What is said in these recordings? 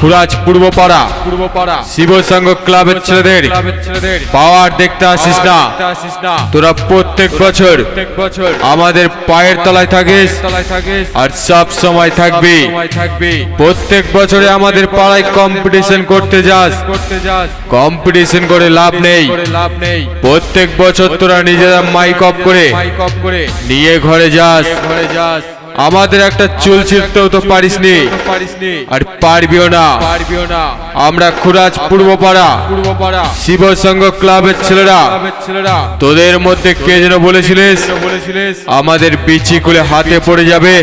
খুরাজ পূর্বপাড়া শিব সংঘ ক্লাবের ছেলেদের পাওয়ার দেখতে আসিস না। তোরা প্রত্যেক বছর আমাদের পায়ের তলায় থাকিস আর সব সময় থাকবি। প্রত্যেক বছরে আমাদের পাড়ায় কম্পিটিশন করতে যাস, কম্পিটিশন করে লাভ নেই। প্রত্যেক বছর তোরা নিজেরা মাইক অফ করে নিয়ে ঘরে যাস। আমাদের একটা চুল ছিঁড়তেও তো পারিসনি আর পারবিও না। আমরা খুরাজ পূর্বপাড়া শিব সংঘ ক্লাবের ছেলেরা, তোদের মধ্যে কে যেন বলেছিলিস আমাদের পিচি খুলে হাতে পড়ে যাবে।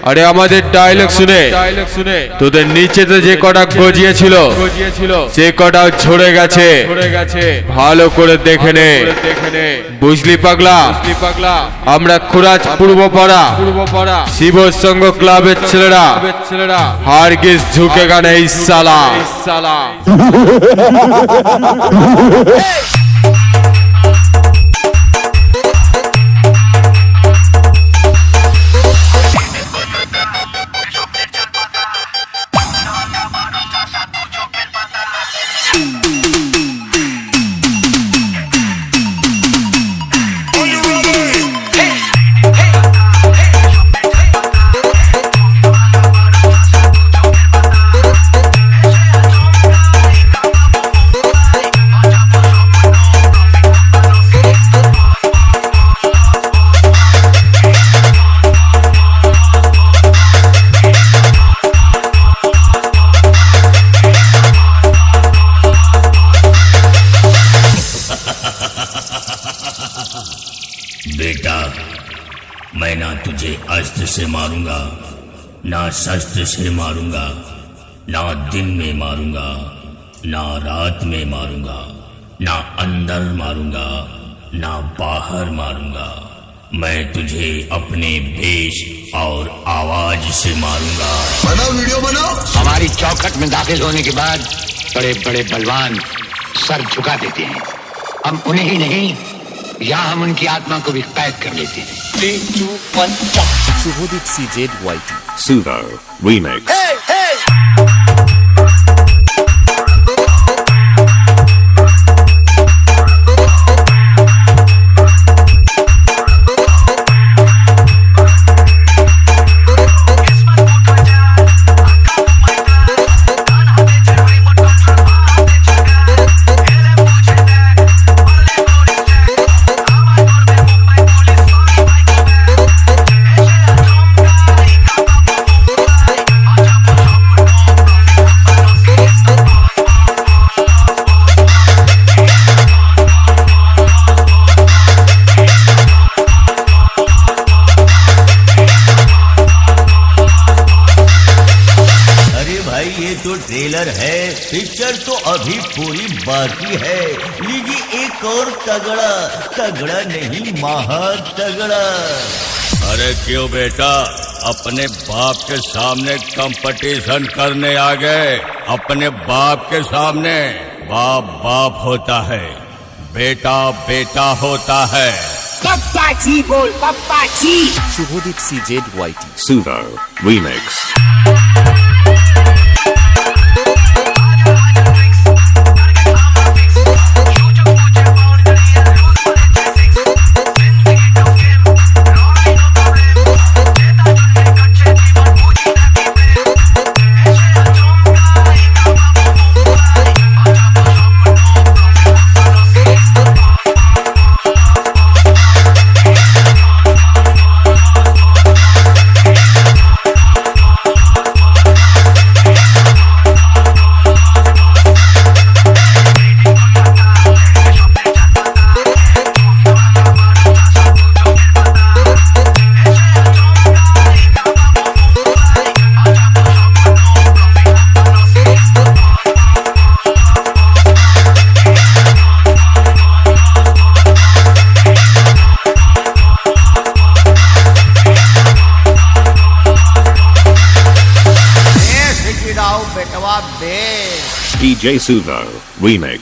আরে আমাদের ডায়লগ শুনে তোদের নিচেতে যে কটা গজিয়েছিল সে কটাও ঝরে গেছে। ভালো করে দেখে নে, বুঝলি পাগলা? আমরা খুরাজ পূর্বপাড়া শিব সংঘ ক্লাবের ছেলেরা হারগিজ ঝুঁকেগা না এই সালা। बेटा, मैं ना तुझे अस्त्र से मारूंगा, ना शस्त्र से मारूंगा, ना दिन में मारूंगा, ना रात में मारूंगा, ना अंदर मारूंगा, ना बाहर मारूंगा। मैं तुझे अपने वेश और आवाज से मारूंगा। बनाओ, वीडियो बनाओ। हमारी चौखट में दाखिल होने के बाद बड़े बड़े बलवान सर झुका देते हैं। हम उन्हें ही नहीं, यहाँ हम उनकी आत्मा को भी कैद कर लेते हैं। 3, 2, 1 Shubhadeep CZYT Suvo Remix। Trailer है, पिक्चर तो अभी पूरी बाकी है। लीजिए एक और तगड़ा नहीं महा तगड़ा। अरे क्यों बेटा, अपने बाप के सामने कंपटीशन करने आ गए? अपने बाप के सामने बाप बाप होता है, बेटा बेटा होता है। पप्पा जी बोल, पप्पा जी। Subhadip CZYT Suvo Remix। DJ Suvo Remix।